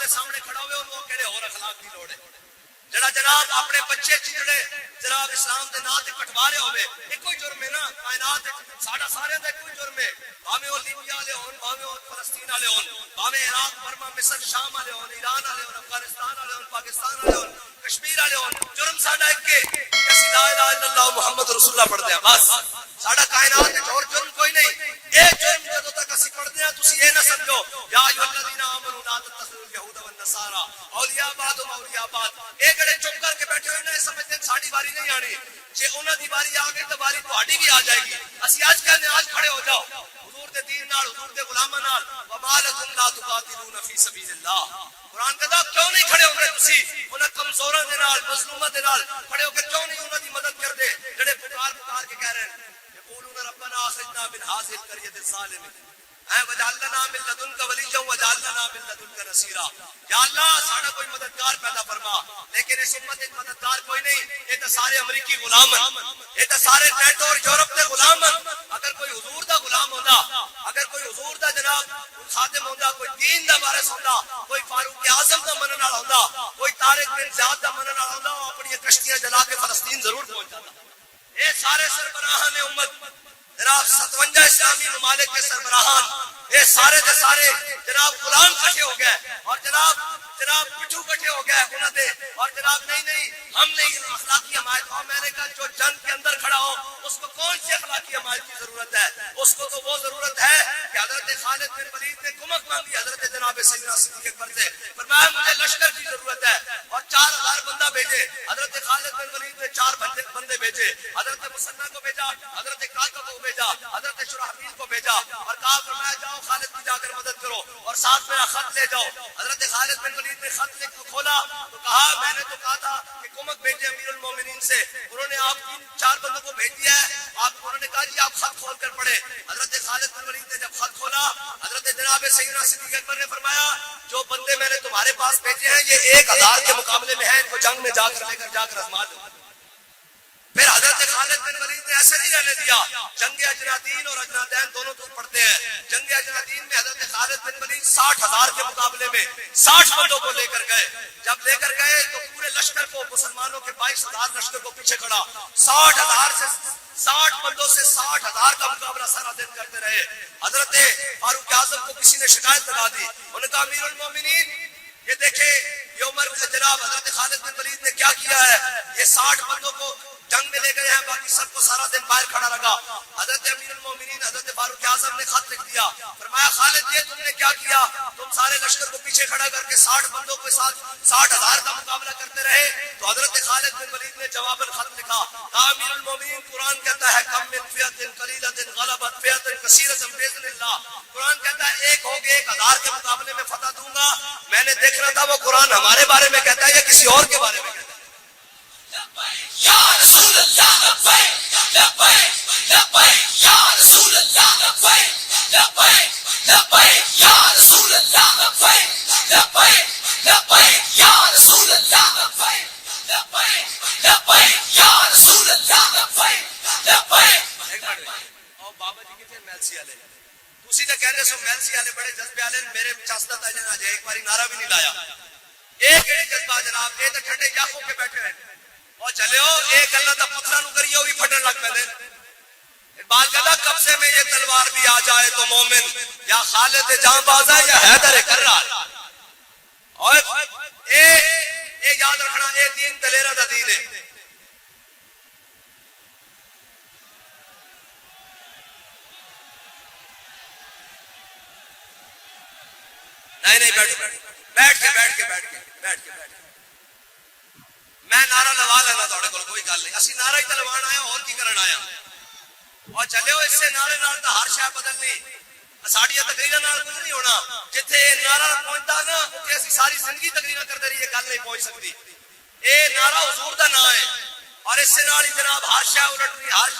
دے سامنے کھڑا ہوئے انہوں کہڑے اور اخلاق دی لوڑ ہے جڑا جناب اپنے بچے چڑڑے جناب اسلام دے نام تے کٹوا رہے ہوئے یہ کوئی جرم ہے نا کائنات ساڈا سارے دا کوئی جرم ہے بھاویں وہ لیبیا والے ہون بھاویں وہ فلسطین والے ہون بھاویں عراق برما مصر شام والے ہون ایران والے ہون افغانستان والے ہون پاکستان والے ہون کشمیر والے ہون جرم ساڈا ایک ہے کہ اسی لا الہ الا اللہ محمد رسول اللہ پڑھتے ہیں بس ساڈا کائنات وچ اور جرم کوئی نہیں ایک جرم جدوں تک اسی پڑھتے ہیں تسی یہ نہ سمجھو یا ایھا الذین آمنوا لا تتخذوا اليهود والنصارى اولیاء بعضهم اولیاء بعض ایک جڑے چپ کر کے بیٹھے ہوئے نے سمجھتے ہیں ساڈی باری نہیں آنی جے انہاں دی باری آ گئی تو باری تہاڈی بھی آ جائے گی اسی آج کہنے آج کھڑے ہو جاؤ حضور دے دین نال حضور دے غلاماں نال وما لکم لا تقاتلون فی سبیل اللہ قرآن کہتا کیوں نہیں کھڑے ہو گئے تسی انہاں کمزوراں دے نال مظلوماں دے نال کھڑے ہو کے کیوں نہیں انہاں دی مدد کردے جڑے پکار پکار کے کہہ رہے ہیں یقولون ربنا اخرجنا من هذه القرية الظالمة وجعل لنا من لدنك وليا وجعل لنا من لدنك نصيرا یا اللہ ساڈا کوئی مددگار پیدا فرما لیکن اس امت ایک مددگار کوئی نہیں یہ تو سارے امریکی غلام ہیں یہ تو سارے نیٹو اور یورپ کے غلام ہیں اگر کوئی حضور دا غلام ہوندا اگر کوئی حضور دا جناب خادم ہوندا کوئی دین دا وارث ہوندا کوئی فاروق اعظم دا منن والا ہوندا کوئی طارق بن زیاد دا منن والا ہوندا وہ اپنی کشتیاں جلا کے فلسطین ضرور پہنچ جاتا یہ سارے سربراہان امت جناب 57 اسلامی ممالک کے سربراہان یہ سارے دے سارے جناب غلام کٹھے ہو گئے اور جناب پٹھو کٹھے ہو گئے انہوں نے اور جناب نہیں ہم نہیں اخلاقی حمایت ہو میں نے کہا جو جنگ کے اندر کھڑا ہو اس کو کون سی اخلاقی حمایت کی ضرورت ہے اس کو تو وہ ضرورت ہے کہ حضرت خالد بن ولید نے کمک مانگی حضرت جناب سیدنا صدیق اکبر سے فرمایا مجھے لشکر کی ضرورت ہے اور 4000 بندہ بھیجے حضرت خالد بن ولید نے 4 بندے بھیجے حضرت مسنہ کو بھیجا حضرت قاتل کو بھیجا حضرت شرحبیل کو بھیجا اور کہا فرمایا جاؤ خالد کی جا کر مدد کرو اور ساتھ میرا خط لے جاؤ حضرت خالد بن ولید نے خط لکھ کھولا تو کہا میں نے تو کہا تھا کہ کمک بھیجے امیر المومنین سے انہوں نے آپ 4 بندوں کو بھیج دیا ہے انہوں نے کہا جی آپ خط کھول کر پڑھے حضرت خالد بن ولید نے جب خط کھولا حضرت جناب سیدنا صدیق اکبر نے فرمایا جو بندے میں نے تمہارے پاس بھیجے ہیں یہ 1000 کے مقابلے میں ہیں ان کو جنگ میں جا کر آزما دو پھر حضرت خالد بن ولید نے ایسے نہیں رہنے دیا جنگ اجنادین اور اجنادین دونوں تو پڑھتے ہیں جنگ اجنادین میں حضرت خالد بن ولید 60,000 کے مقابلے میں 60 بندوں کو لے کر گئے جب لے کر گئے تو پورے لشکر کو مسلمانوں کے 22,000 لشکر کو پیچھے کھڑا 60 بندوں سے 60,000 کا مقابلہ سارا دن کرتے رہے حضرت فاروق اعظم کو کسی نے شکایت لگا دی انہوں نے کہا امیر المومنین یہ دیکھیں یہ عمر کا جناب حضرت خالد بن ولید نے کیا کیا ہے یہ 60 بندوں کو جنگ میں لے گئے ہیں باقی سب کو سارا دن باہر کھڑا رکھا حضرت امیر المومنین حضرت فاروق اعظم نے خط لکھ دیا فرمایا خالد یہ تم نے کیا کیا تم سارے لشکر کو پیچھے کھڑا کر کے 60 بندوں کے ساتھ 60,000 کا مقابلہ کرتے رہے تو حضرت خالد بن ولید نے جواب خط لکھا کہا امیر المومنین قرآن کہتا ہے کم من فئۃ قلیلۃ غلبت فئۃ کثیرۃ باذن اللہ قرآن کہتا ہے ایک ہوگے 1000 کے مقابلے میں فتح دوں گا میں نے دیکھنا تھا وہ قرآن ہمارے بارے میں کہتا ہے یا کسی اور کے بارے میں کہتا ہے یا رسول اللہ لبیک لبیک لبیک یا رسول اللہ لبیک لبیک لبیک یا رسول اللہ لبیک لبیک لبیک یا رسول اللہ لبیک لبیک لبیک یا رسول اللہ لبیک لبیک اور بابا جی کتنے میلسی والے تسی تے کہندے سو میلسی والے بڑے جذبے والے میرے چاستا تا جنا جے ایک باری نعرہ بھی نہیں لایا ایک ایک جذبہ جناب اے تے ٹھنڈے یاخو کے بیٹھے ہیں اور چلو ایک اللہ دا پتھراں نو کریے او بھی پھٹن لگ پے اقبال کہتا قبضے میں یہ تلوار بھی آ جائے تو مومن یا خالد جاں باز ہے یا حیدر کرار اور اے یاد رکھنا اے دین دلیرا دا دین ہے نہیں بیٹھ کے میں نعرہ لوا لینا تھوڑے کو کوئی گل نہیں اسی نعرہ ہی تو لوان آیا اور کی کرن آیا اور چلو اس سے نعرے نال تو ہر شے بدلنی ساڑیاں تقریراں نال کچھ نہیں ہونا جتھے نعرہ پہنچتا نا کہ اسی ساری زندگی تقریراں کرتے رہیے گل نہیں پہنچ سکتی اے نعرہ حضور دا نام ہے اور اس سے نال جناب ہر شے الٹنی ہر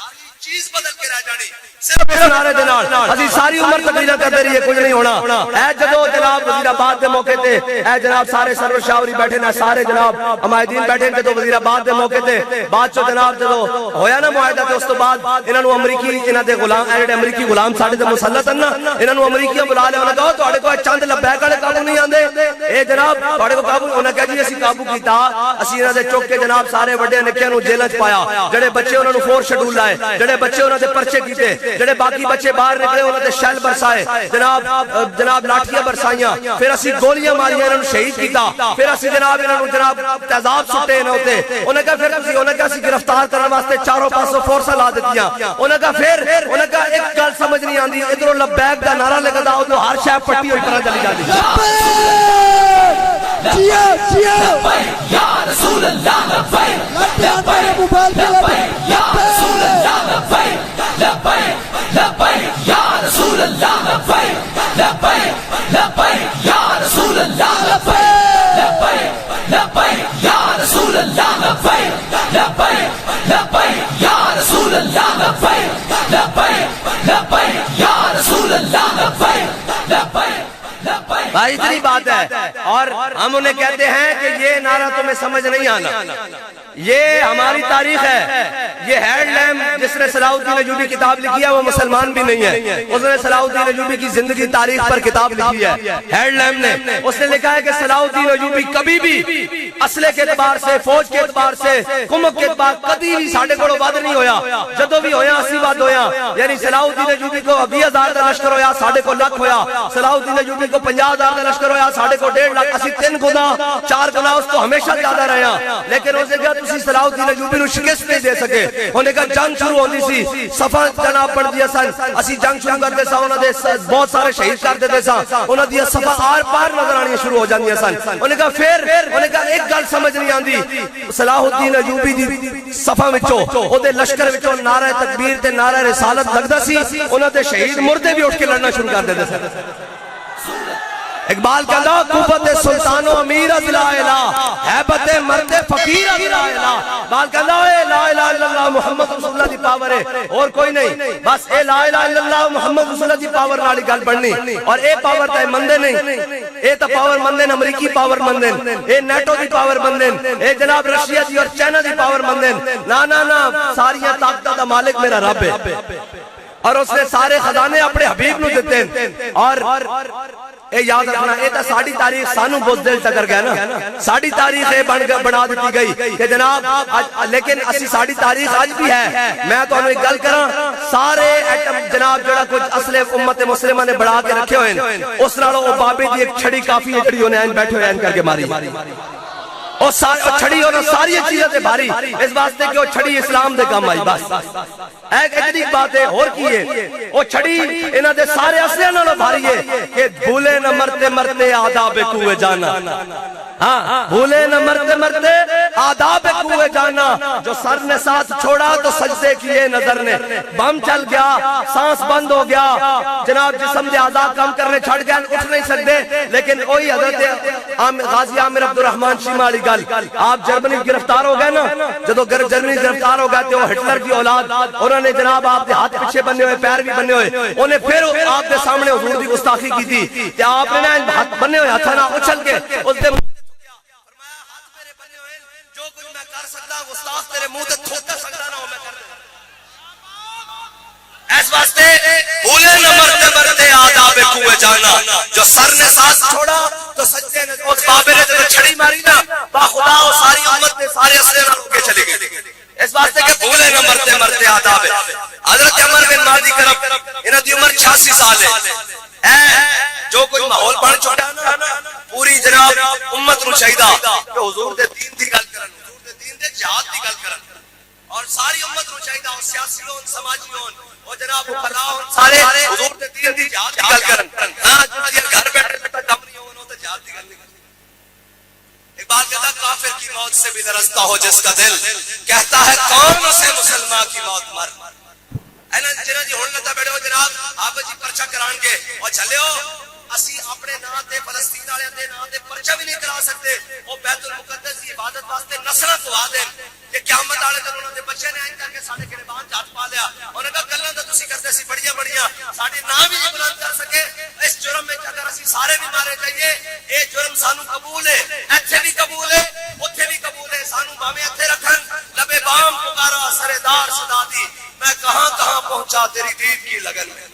چیز بدل کے رہ جانی صرف اس نعرے دے نال اسی ساری عمر تقریرا کرتے رہیے کچھ نہیں ہونا اے جدو جناب وزیر آباد دے موقع تے اے جناب سارے سرور شاوری بیٹھے نا سارے جناب حمایتین بیٹھے جدو وزیر آباد دے موقع تے بعد چ جناب جدو ہویا نا معاہدہ تے اس تو بعد انہاں نو امریکی انہاں دے غلام جڑے امریکی غلام ساڈے تے مسلط ہیں نا انہاں نو امریکیاں بلا لے انہاں کہا تواڈے کو چند لبیک والے قابو نہیں آندے اے جناب تواڈے کو قابو انہاں کہا جی اسی قابو کیتا اسی انہاں دے چوک کے جناب سارے وڈے نکیاں نو جیلاں چ پایا جڑے بچے انہاں نو فور شیڈول لائے جڑے بچے انہاں دے پرچے کیتے جڑے باقی بچے باہر نکلے انہاں دے شیل برسائے جناب لاٹھیاں برسائیاں پھر اسی گولیاں ماریاں انہاں نو شہید کیتا پھر اسی جناب انہاں نو جناب تیزاب سٹے انہاں تے انہاں کہا پھر تسی انہاں کہا اسی گرفتار کرن واسطے چاروں پاسوں فورساں لا دتیاں انہاں کہا پھر انہاں کہا ایک گل سمجھ نہیں آندی ادھروں لبیک دا نعرہ لگدا ادھروں ہر شے پٹی ہوئی طرح چلی جاندی جیا جیا یا رسول اللہ لبیک لبیک یا رسول اللہ لبیک لبیک لبیک یا رسول اللہ لبیک لبیک لبیک یا رسول اللہ لبیک لبیک لبیک یا رسول اللہ لبیک لبیک لبیک یا رسول اللہ لبیک لبیک لبیک یا رسول اللہ لبیک لبیک بھائی اتنی بات ہے اور ہم انہیں کہتے ہیں کہ یہ نعرہ تمہیں سمجھ نہیں آنا یہ ہماری تاریخ ہے یہ ہیڈ لیمپ جس نے صلاح الدین ایوبی کتاب لکھی ہے وہ مسلمان بھی نہیں ہے اس نے صلاح الدین ایوبی کی زندگی تاریخ پر کتاب لکھی ہے ہیڈ لیمپ نے اس نے لکھا ہے کہ صلاح الدین ایوبی کبھی بھی اسلحے کے اعتبار سے فوج کے اعتبار سے کمک کے اعتبار کبھی بھی ساڈے کولوں ود نہیں ہویا جدوں بھی ہویا اسی ود ہویا یعنی صلاح الدین ایوبی کو 20,000 دا لشکر ہویا ساڈے کو لاکھ ہویا صلاح الدین ایوبی کو 50,000 دا لشکر ہویا ساڈے کو 1.5 لاکھ اسی 3 گنا 4 گنا اس کو ہمیشہ زیادہ رہے ہیں لیکن اس نے کہا تسی صلاح الدین ایوبی نو شکست نہیں دے سکے انہوں نے کہا جنگ شروع ہوندی سی صفا جناب پڑھ دیا سن اسی جنگ شروع کرتے سا انہوں نے بہت سارے شہید کر دیتے سا انہوں نے صفا آر پار نظر آنی شروع ہو جاندیاں سن انہوں نے کہا پھر انہوں نے کہا ایک گل سمجھ نہیں آندی صلاح الدین ایوبی دی صفا وچوں او دے لشکر وچوں نعرہ تکبیر تے نعرہ رسالت لگدا سی انہوں دے شہید مردے بھی اٹھ کے لڑنا شروع کر دیتے سن اقبال کہتا قوت سلطان و امیر از لا الہ حیبت مرد فقیر از لا الہ اقبال کہتا ہے لا الہ الا اللہ محمد رسول اللہ دی پاور ہے اور کوئی نہیں بس اے لا الہ الا اللہ محمد رسول اللہ دی پاور نالی گل بڑھنی اور اے پاور تے مندے نہیں اے تا پاور مندے امریکی پاور مندے اے نیٹو دی پاور مندے اے جناب رشیا دی اور چائنا دی پاور مندے نا نا نا ساریاں طاقتاں دا مالک میرا رب ہے اور اس نے سارے خزانے اپنے حبیب نو دیتے ہیں اور اے یاد رکھنا اے تا ساڑی تاریخ سانو بزدل چکر گئے نا ساڑی تاریخ اے بنا دیتی گئی کہ جناب لیکن اسی ساڑی تاریخ آج بھی ہے میں تو انہوں ایک گل کرا سارے ایٹم جناب جڑا کچھ اصل امت مسلمہ نے بڑھا کے رکھے ہوئے اس نالوں او بابے دی ایک چھڑی کافی ہے جڑی انہیں بیٹھے ہوئے کر کے ماری اور چھڑی ہونا ساری چیزیں تے بھاری اس واسطے کہ وہ چھڑی اسلام دے کام آئی بس ایک اتنی بات ہے اور کی ہے وہ چھڑی انہاں دے سارے اصلے نالوں بھاری ہے کہ بھولے نہ مرتے مرتے آداب کوئے جانا ہاں بھولے نہ مرتے مرتے آداب کوئے جانا جو سر نے ساتھ چھوڑا تو سجدے کیے نظر نے بم چل گیا سانس بند ہو گیا جناب جسم دے اعضاء کام کرنے چھڑ گئے اٹھ نہیں سکتے لیکن وہی حضرت غازی عامر عبد الرحمن شیمہ علی گل آپ جرمنی گرفتار ہو گئے نا جدو جرمنی گرفتار ہو گئے تو ہٹلر کی اولاد انہوں نے جناب آپ دے ہاتھ پیچھے بننے ہوئے پیر بھی بننے ہوئے انہیں پھر آپ کے سامنے حضور دی گستاخی کی تھی کہ آپ نے ہاتھ بننے ہوئے ہاتھا نہ اچھل کے اس دے جو کچھ میں کر سکتا گستاخ تیرے منہ تے تھوک سکتا نہ ہو میں کر اس واسطے بھولے نہ مرتے مرتے آداب کوئے جانا جو سر نے ساتھ چھوڑا تو سجدے نے اس بابے نے جب چھڑی ماری نا با خدا و ساری امت نے سارے اصلے نہ روکے چلے گئے اس واسطے کہ بھولے نہ مرتے مرتے آداب حضرت عمر بن مادی کرم انہاں دی عمر 86 سال ہے جو کوئی ماحول بن چکا نا پوری جناب امت نو چاہیدا کہ حضور دے دین دی گل کرن حضور دے دین دے جہاد دی گل کرن اور ساری امت نو چاہیدا اور سیاسی ہون سماجی ہون اور جناب فلاح ہون سارے حضور دے دین دی جہاد دی گل کرن ہاں جو گھر بیٹھے بیٹھے کم نہیں ہون تو جہاد دی گل نہیں کرن اقبال کہتا کافر کی موت سے بھی لرزتا ہو جس کا دل کہتا ہے کون اسے مسلمان کی موت مر اینا جنہاں جی ہون لگتا بیٹھے ہو جناب آپ جی پرچہ کران کے اور چلے ہو اسی اپنے نام تے فلسطین والے دے نام تے پرچہ بھی نہیں کرا سکتے او بیت المقدس کی عبادت واسطے نسلاں تو آ دین کہ قیامت والے دن انہاں دے بچے نے آئیں کر کے ساڈے کڑے بات تے ہاتھ پا لیا انہاں کہا گلاں تے تسی کردے سی بڑیاں بڑیاں ساڈے نام بھی نہیں بلند کر سکے اس جرم وچ اگر اسی سارے بھی مارے جائیے اے جرم سانو قبول ہے ایتھے بھی قبول ہے اوتھے بھی قبول ہے سانو بھاویں ایتھے رکھن لبے بام پکارا سردار صدا دی میں کہاں کہاں پہنچا تیری دید کی لگن میں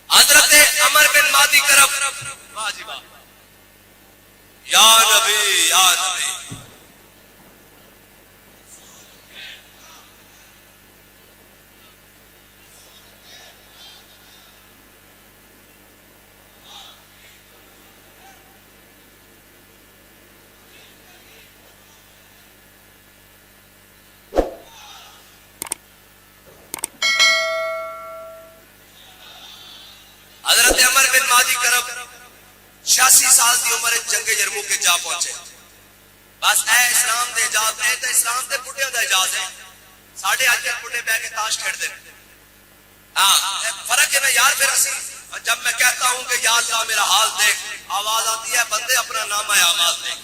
حضرت عمر بن مادی کرب واہ جی واہ یا نبی یا نبی حضرت عمر بن مادی کرب 86 سال دی عمر جنگ یرموک کے جا پہنچے بس اے اسلام دے اجاز اے تے اسلام دے بڈھیاں دا اجاز ہے ساڈے اج بڈھے بیٹھ کے تاش کھیڈ دے ہاں فرق ہے نا یار پھر اسی جب میں کہتا ہوں کہ یا اللہ میرا حال دیکھ آواز آتی ہے بندے اپنا نام ہے آواز دیکھ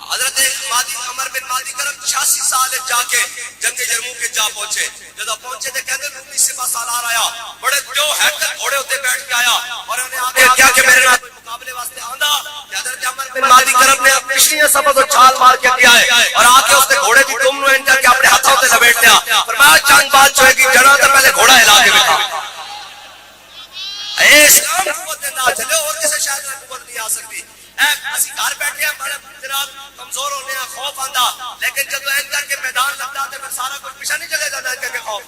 حضرت عمر بن مادی کرب 86 سال جا کے جنگ یرموک کے جا پہنچے جب پہنچے تے کہندے رومی سپاہ سالار آیا بڑے جو ہے گھوڑے ہوتے بیٹھ کے آیا اور انہیں آگے کیا کہ میرے نال مقابلے واسطے آندا حضرت عمر بن مادی کرب نے پچھلی سبق کو چھال مار کے دیا ہے اور آ کے اس نے گھوڑے کی دم نو اینڈ کر کے اپنے ہاتھوں تے لپیٹ لیا فرمایا چند بات جو ہے کہ جڑا تے پہلے گھوڑا ہلا کے بٹھا اے اسلام قوت نہ چلے اور کسی شاید قوت نہیں آ سکتی اسی گھر بیٹھے ہیں بڑے جناب کمزور ہونے ہیں خوف آندا لیکن جب این کر کے میدان لگتا ہے پھر سارا کچھ پیچھے نہیں چلے جاتا این کر کے خوف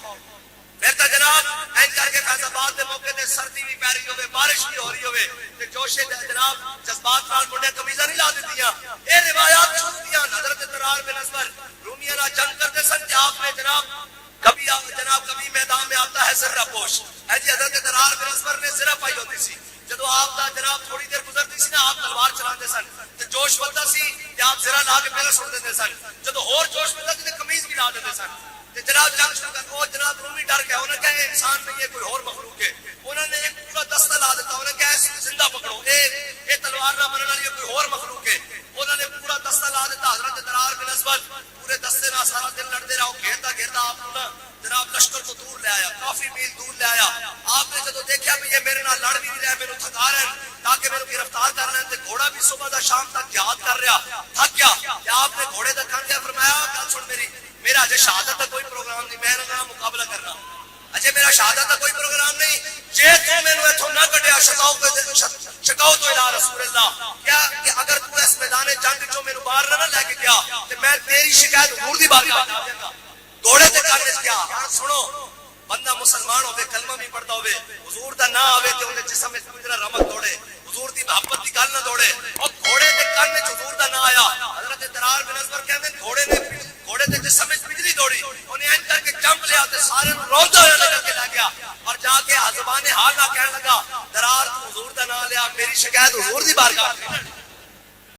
پھر تو جناب این کر کے فیض آباد کے موقع تے سردی بھی پی رہی ہوئے بارش بھی ہو رہی ہوئے تے جوش جناب جذبات نال منڈے قمیضاں نہیں لا دیتیاں اے روایات چھوٹیاں حضرت درار بن ازور رومیاں نال جنگ کرتے سن کہ آپ نے کبھی میدان میں آتا ہے ذرہ پوش ہے جی حضرت درار بن ازور نے ذرہ پائی ہوتی سی جدو آپ دا جناب تھوڑی دیر گزرتی سی نا آپ تلوار چلاندے سن تے جوش بندا سی تے آپ ذرا لا کے پہلے چھوڑ دیندے سن جدو اور جوش بندا سی تے قمیض بھی لا دیندے سن تے جناب جنگ شروع کر او جناب رومی ڈر گیا انہوں نے کہا انسان نہیں ہے کوئی اور مخلوق ہے انہوں نے ایک پورا دستہ لا دیتا انہوں نے کہا زندہ پکڑو اے تلوار نہ مرنے والی کوئی اور مخلوق ہے انہوں نے پورا دستہ لا دیتا حضرت درار بن ازور پورے دستے نہ سارا دن لڑتے رہو گھیرتا آپ کو نا جناب لشکر کو دور لے آیا کافی میل دور لے آیا آپ نے جدو دیکھا بھی یہ میرے نال لڑ بھی نہیں رہے میرے تھکا رہے ہیں تاکہ میرے گرفتار کر رہے ہیں تے گھوڑا بھی صبح دا شام تک جہاد کر رہا تھک گیا کہ آپ نے گھوڑے دا کھان گیا فرمایا گل سن میرا اجے شہادت کا کوئی پروگرام نہیں میں نہ مقابلہ کرنا اجے میرا شہادت کا کوئی پروگرام نہیں جے تو مینوں ایتھوں نہ کڈیا شکاؤ تو الہ رسول اللہ کیا کہ اگر تو اس میدان جنگ چوں مینوں باہر نہ لے کے گیا تے میں تیری شکایت حضور دی بارگاہ میں دے گا گھوڑے تے کرنے کیا سنو بندہ مسلمان ہوے کلمہ بھی پڑھتا ہوے حضور دا نام آوے تے اون دے جسم وچ کوئی طرح رمق دوڑے حضور دی محبت دی گل نہ دوڑے اور گھوڑے دے کان وچ حضور دا نام آیا حضرت درار بن ازور کہندے گھوڑے دے جسم وچ بجلی دوڑی اونے این کر کے جمپ لیا تے سارے نوں روندا ہوا نکل کے لے گیا اور جا کے زبان حال نہ کہنے لگا درار حضور دا نام لیا میری شکایت حضور دی بارگاہ میں